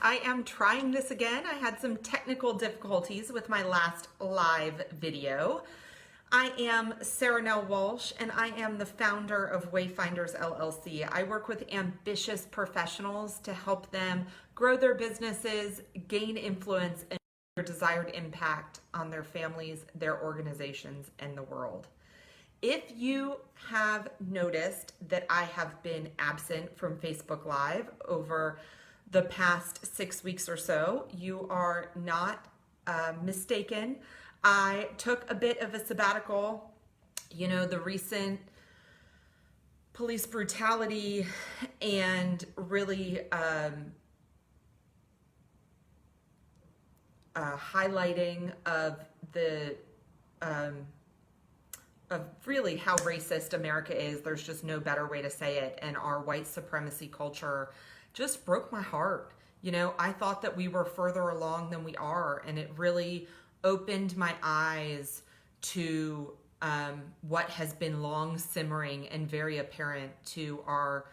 I am trying this again. I had some technical difficulties with my last live video. I am Sarah-Nell Walsh, and I am the founder of Wayfinders LLC. I work with ambitious professionals to help them grow their businesses, gain influence, and their desired impact on their families, their organizations, and the world. If you have noticed that I have been absent from Facebook Live over the past 6 weeks or so, you are not mistaken. I took a bit of a sabbatical. You know, the recent police brutality and really highlighting of the of really how racist America is. There's just no better way to say it. And our white supremacy culture just broke my heart. You know, I thought that we were further along than we are, and it really opened my eyes to what has been long simmering and very apparent to our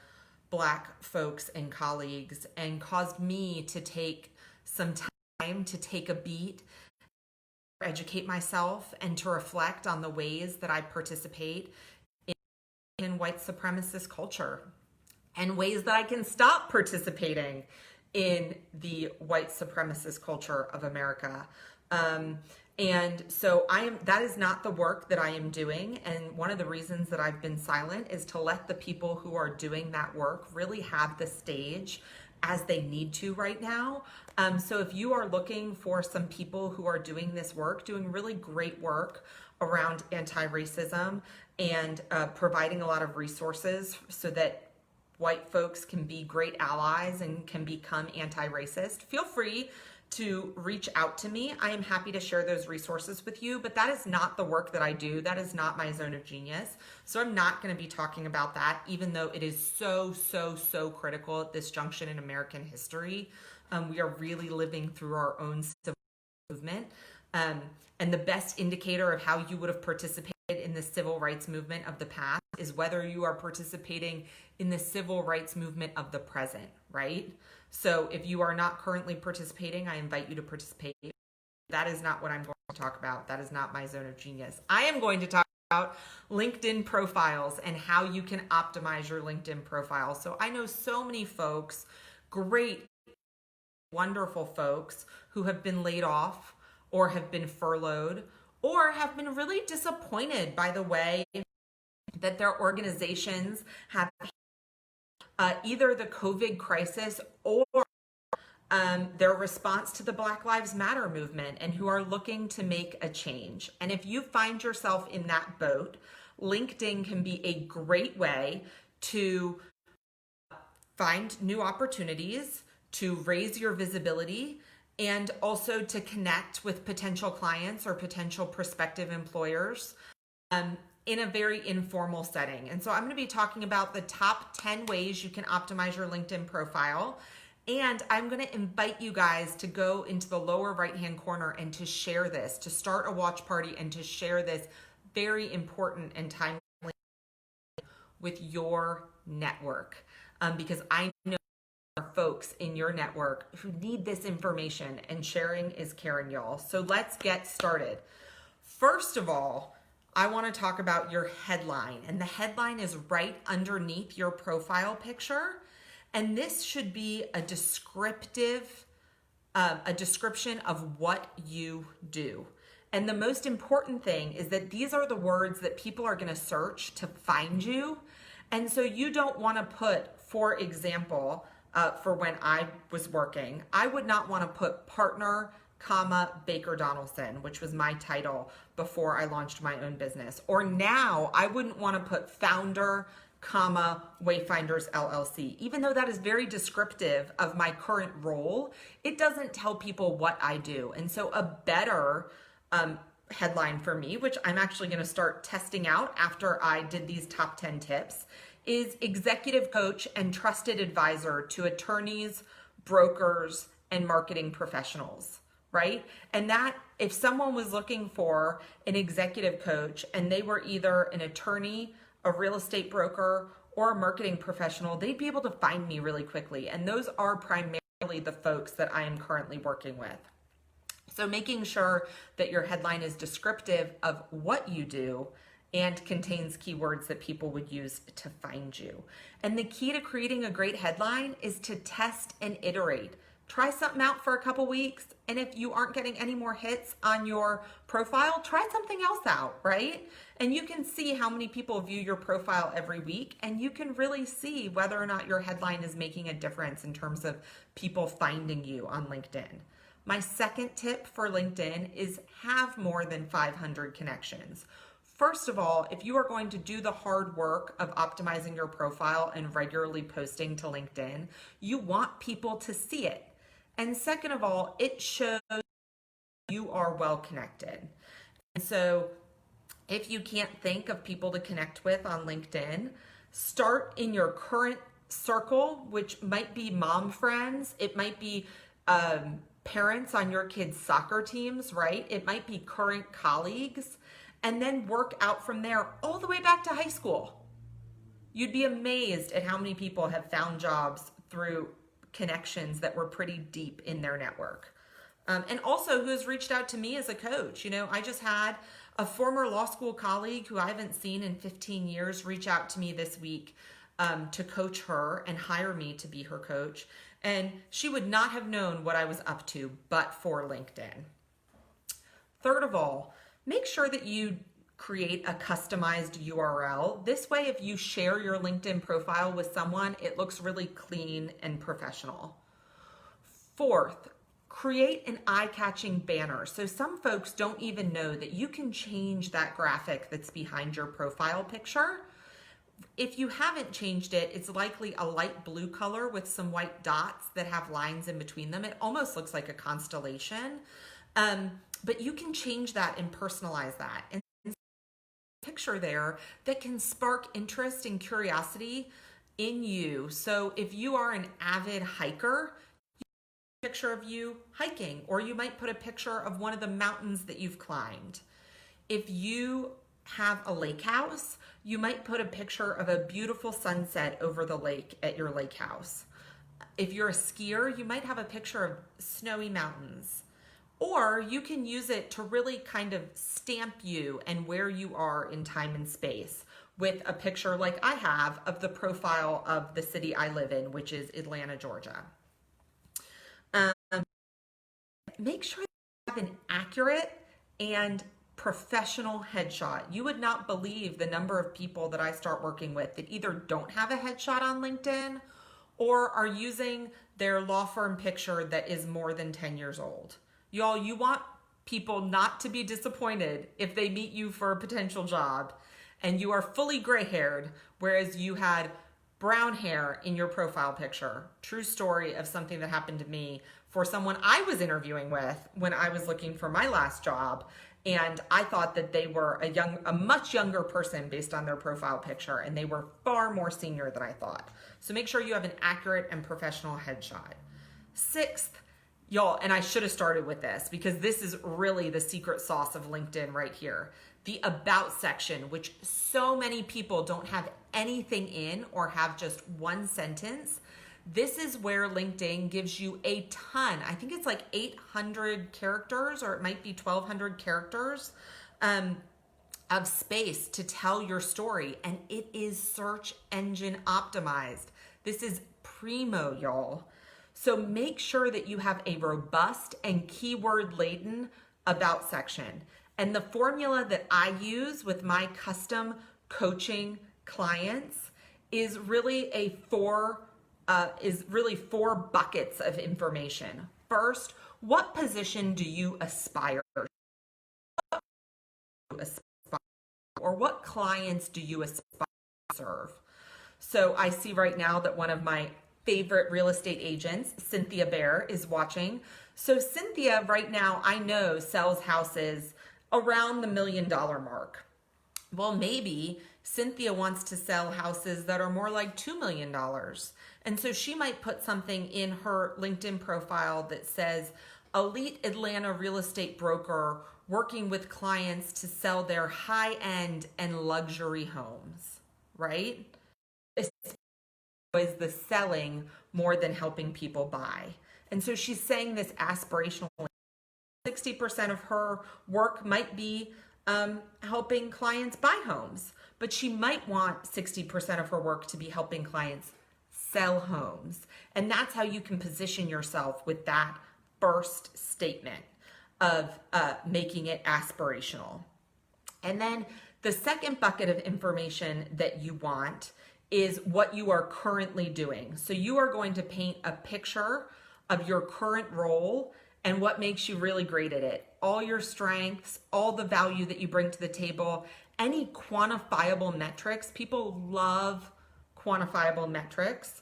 Black folks and colleagues, and caused me to take some time to take a beat, educate myself, and to reflect on the ways that I participate in white supremacist culture and ways that I can stop participating in the white supremacist culture of America. And so that is not the work that I am doing. And one of the reasons that I've been silent is to let the people who are doing that work really have the stage as they need to right now. So if you are looking for some people who are doing this work, doing really great work around anti-racism and providing a lot of resources so that white folks can be great allies and can become anti-racist, feel free to reach out to me. I am happy to share those resources with you, but that is not the work that I do. That is not my zone of genius. So I'm not going to be talking about that, even though it is so critical at this junction in American history. We are really living through our own civil movement. And the best indicator of how you would have participated in the civil rights movement of the past is whether you are participating in the civil rights movement of the present, right? So if you are not currently participating, I invite you to participate. That is not what I'm going to talk about. That is not my zone of genius. I am going to talk about LinkedIn profiles and how you can optimize your LinkedIn profile. So I know so many folks, great, wonderful folks who have been laid off or have been furloughed or have been really disappointed by the way that their organizations have either the COVID crisis or their response to the Black Lives Matter movement, and who are looking to make a change. And if you find yourself in that boat, LinkedIn can be a great way to find new opportunities, to raise your visibility, and also to connect with potential clients or potential prospective employers in a very informal setting. And so I'm going to be talking about the top 10 ways you can optimize your LinkedIn profile. And I'm going to invite you guys to go into the lower right-hand corner and to share this, to start a watch party and to share this very important and timely with your network. Because I know folks in your network who need this information, and sharing is caring, y'all. So let's get started. First of all, I want to talk about your headline, and the headline is right underneath your profile picture. And this should be a description of what you do. And the most important thing is that these are the words that people are going to search to find you. And so you don't want to put, for example, for when I was working, I would not want to put partner, Baker Donaldson, which was my title before I launched my own business. Or now I wouldn't want to put founder, Wayfinders LLC. Even though that is very descriptive of my current role, it doesn't tell people what I do. And so a better headline for me, which I'm actually going to start testing out after I did these top 10 tips, is executive coach and trusted advisor to attorneys, brokers, and marketing professionals. Right? And that if someone was looking for an executive coach and they were either an attorney, a real estate broker, or a marketing professional, they'd be able to find me really quickly. And those are primarily primarily the folks that I am currently working with. So making sure that your headline is descriptive of what you do and contains keywords that people would use to find you. And the key to creating a great headline is to test and iterate. Try something out for a couple weeks, and if you aren't getting any more hits on your profile, try something else out, right? And you can see how many people view your profile every week, and you can really see whether or not your headline is making a difference in terms of people finding you on LinkedIn. My second tip for LinkedIn is have more than 500 connections. First of all, if you are going to do the hard work of optimizing your profile and regularly posting to LinkedIn, you want people to see it. And second of all, it shows you are well connected. And so if you can't think of people to connect with on LinkedIn, start in your current circle, which might be mom friends. It might be parents on your kids' soccer teams, right? It might be current colleagues, and then work out from there all the way back to high school. You'd be amazed at how many people have found jobs through connections that were pretty deep in their network. And also who's reached out to me as a coach. You know, I just had a former law school colleague who I haven't seen in 15 years reach out to me this week to coach her and hire me to be her coach. And she would not have known what I was up to but for LinkedIn. Third of all, make sure that you create a customized URL. This way, if you share your LinkedIn profile with someone, it looks really clean and professional. Fourth, create an eye-catching banner. So some folks don't even know that you can change that graphic that's behind your profile picture. If you haven't changed it, it's likely a light blue color with some white dots that have lines in between them. It almost looks like a constellation, but you can change that and personalize that. And picture there that can spark interest and curiosity in you. So if you are an avid hiker, you put a picture of you hiking, or you might put a picture of one of the mountains that you've climbed. If you have a lake house, you might put a picture of a beautiful sunset over the lake at your lake house. If you're a skier, you might have a picture of snowy mountains. Or you can use it to really kind of stamp you and where you are in time and space with a picture like I have of the profile of the city I live in, which is Atlanta, Georgia. Make sure you have an accurate and professional headshot. You would not believe the number of people that I start working with that either don't have a headshot on LinkedIn or are using their law firm picture that is more than 10 years old. Y'all, you want people not to be disappointed if they meet you for a potential job and you are fully gray-haired, whereas you had brown hair in your profile picture. True story of something that happened to me for someone I was interviewing with when I was looking for my last job. And I thought that they were a much younger person based on their profile picture, and they were far more senior than I thought. So make sure you have an accurate and professional headshot. Sixth, y'all, and I should have started with this because this is really the secret sauce of LinkedIn right here. The About section, which so many people don't have anything in or have just one sentence. This is where LinkedIn gives you a ton. I think it's like 800 characters, or it might be 1,200 characters of space to tell your story. And it is search engine optimized. This is primo, y'all. So make sure that you have a robust and keyword-laden About section. And the formula that I use with my custom coaching clients is really four buckets of information. First, what position do you aspire to? Or what clients do you aspire to serve? So I see right now that one of my favorite real estate agents, Cynthia Bear, is watching. So Cynthia right now, I know, sells houses around the $1 million mark. Well, maybe Cynthia wants to sell houses that are more like $2 million. And so she might put something in her LinkedIn profile that says, elite Atlanta real estate broker working with clients to sell their high-end and luxury homes, right? is the selling more than helping people buy. And so she's saying this aspirationally. 60% of her work might be helping clients buy homes, but she might want 60% of her work to be helping clients sell homes. And that's how you can position yourself with that first statement of making it aspirational. And then the second bucket of information that you want is what you are currently doing. So you are going to paint a picture of your current role and what makes you really great at it. All your strengths, all the value that you bring to the table, any quantifiable metrics. People love quantifiable metrics.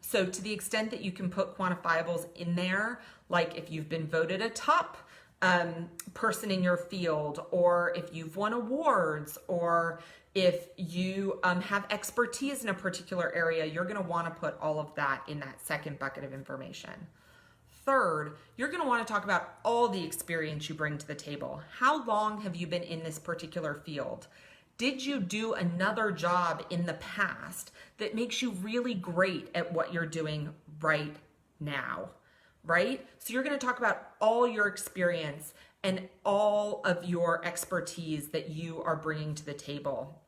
So to the extent that you can put quantifiables in there, like if you've been voted a top person in your field, or if you've won awards, or if you have expertise in a particular area, you're going to want to put all of that in that second bucket of information. Third, you're going to want to talk about all the experience you bring to the table. How long have you been in this particular field? Did you do another job in the past that makes you really great at what you're doing right now, right? So you're going to talk about all your experience and all of your expertise that you are bringing to the table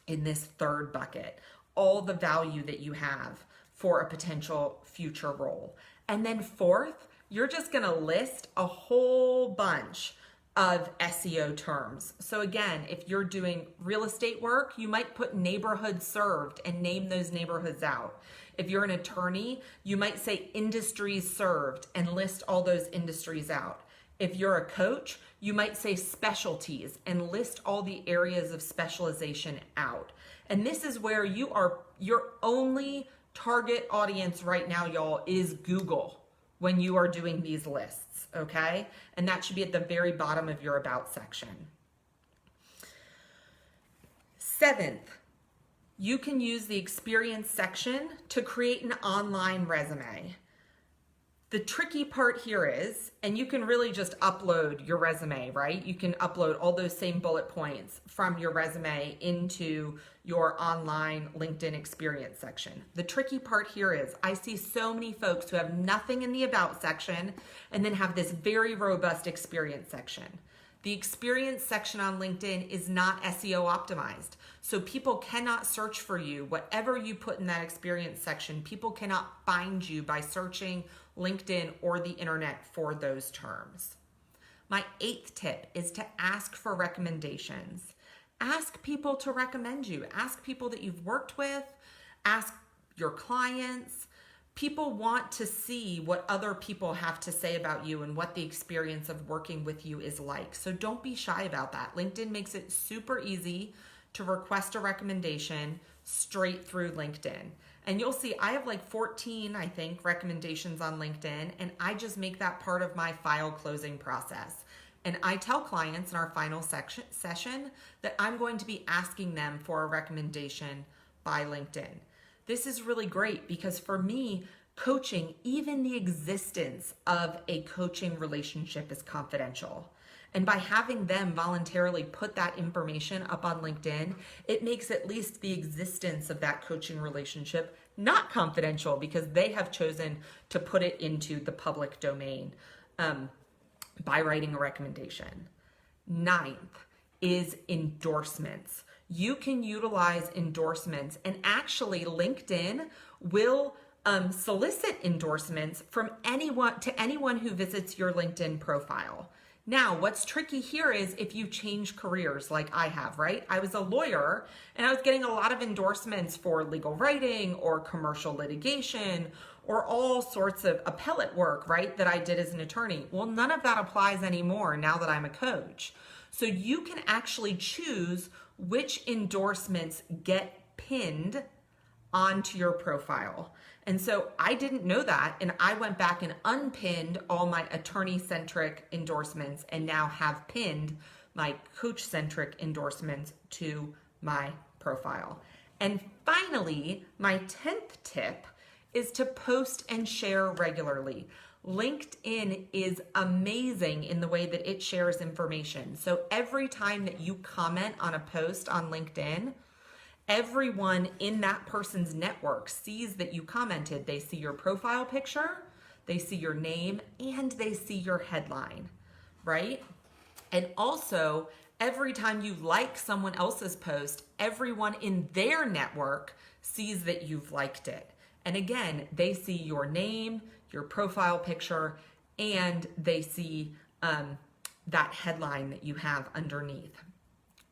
in this third bucket, all the value that you have for a potential future role. And then fourth, you're just going to list a whole bunch of SEO terms. So again, if you're doing real estate work, you might put neighborhood served and name those neighborhoods out. If you're an attorney, you might say industries served and list all those industries out. If you're a coach, you might say specialties and list all the areas of specialization out. And this is where your only target audience right now, y'all, is Google when you are doing these lists, okay? And that should be at the very bottom of your about section. Seventh, you can use the experience section to create an online resume. The tricky part here is, and you can really just upload your resume, right? You can upload all those same bullet points from your resume into your online LinkedIn experience section. The tricky part here is I see so many folks who have nothing in the about section and then have this very robust experience section. The experience section on LinkedIn is not SEO optimized. So people cannot search for you. Whatever you put in that experience section, people cannot find you by searching LinkedIn or the internet for those terms. My eighth tip is to ask for recommendations. Ask people to recommend you. Ask people that you've worked with. Ask your clients. People want to see what other people have to say about you and what the experience of working with you is like. So don't be shy about that. LinkedIn makes it super easy to request a recommendation straight through LinkedIn. And you'll see I have like 14, I think, recommendations on LinkedIn, and I just make that part of my file closing process. And I tell clients in our final session that I'm going to be asking them for a recommendation by LinkedIn. This is really great because for me, coaching, even the existence of a coaching relationship is confidential. And by having them voluntarily put that information up on LinkedIn, it makes at least the existence of that coaching relationship not confidential because they have chosen to put it into the public domain by writing a recommendation. Ninth is endorsements. You can utilize endorsements, and actually LinkedIn will solicit endorsements from anyone who visits your LinkedIn profile. Now, what's tricky here is if you change careers like I have, right? I was a lawyer and I was getting a lot of endorsements for legal writing or commercial litigation or all sorts of appellate work, right, that I did as an attorney. Well, none of that applies anymore now that I'm a coach. So you can actually choose which endorsements get pinned onto your profile. And so I didn't know that, and I went back and unpinned all my attorney-centric endorsements and now have pinned my coach-centric endorsements to my profile. And finally, my 10th tip is to post and share regularly. LinkedIn is amazing in the way that it shares information. So every time that you comment on a post on LinkedIn, Everyone in that person's network sees that you commented. They see your profile picture, they see your name, and they see your headline, right? And also, every time you like someone else's post, everyone in their network sees that you've liked it. And again, they see your name, your profile picture, and they see that headline that you have underneath.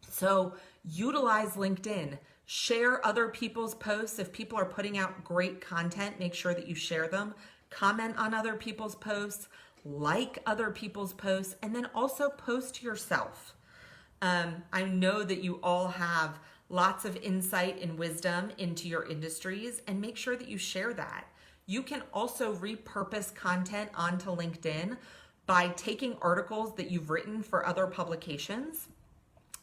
So utilize LinkedIn. Share other people's posts. If people are putting out great content, make sure that you share them. Comment on other people's posts, like other people's posts, and then also post yourself. I know that you all have lots of insight and wisdom into your industries, and make sure that you share that. You can also repurpose content onto LinkedIn by taking articles that you've written for other publications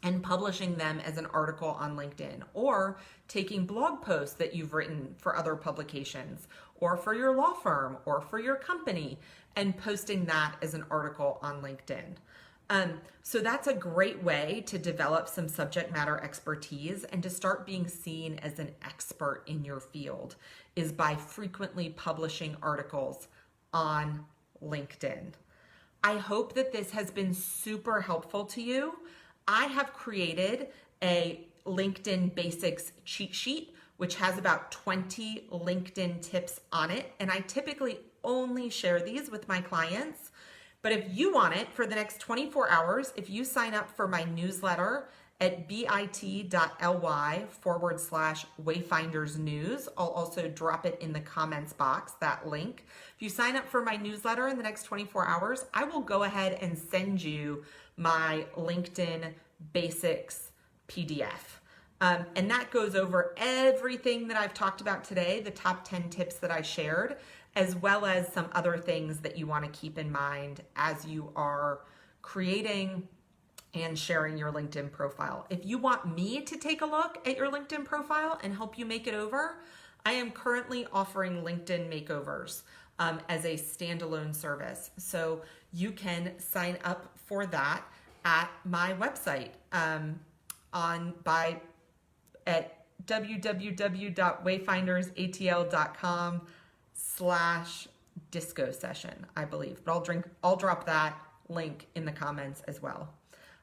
and publishing them as an article on LinkedIn, or taking blog posts that you've written for other publications or for your law firm or for your company and posting that as an article on LinkedIn. So that's a great way to develop some subject matter expertise and to start being seen as an expert in your field, is by frequently publishing articles on LinkedIn. I hope that this has been super helpful to you. I have created a LinkedIn basics cheat sheet, which has about 20 LinkedIn tips on it. And I typically only share these with my clients. But if you want it for the next 24 hours, if you sign up for my newsletter at bit.ly/wayfindersnews, I'll also drop it in the comments box, that link. If you sign up for my newsletter in the next 24 hours, I will go ahead and send you my LinkedIn basics PDF. And that goes over everything that I've talked about today, the top 10 tips that I shared, as well as some other things that you want to keep in mind as you are creating and sharing your LinkedIn profile. If you want me to take a look at your LinkedIn profile and help you make it over, I am currently offering LinkedIn makeovers as a standalone service. So you can sign up for that at my website at www.wayfindersatl.com/disco session, I believe. But I'll drop that link in the comments as well.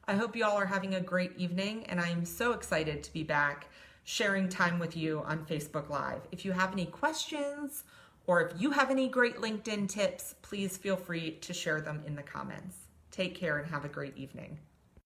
I hope you all are having a great evening, and I am so excited to be back sharing time with you on Facebook Live. If you have any questions or if you have any great LinkedIn tips, please feel free to share them in the comments. Take care and have a great evening.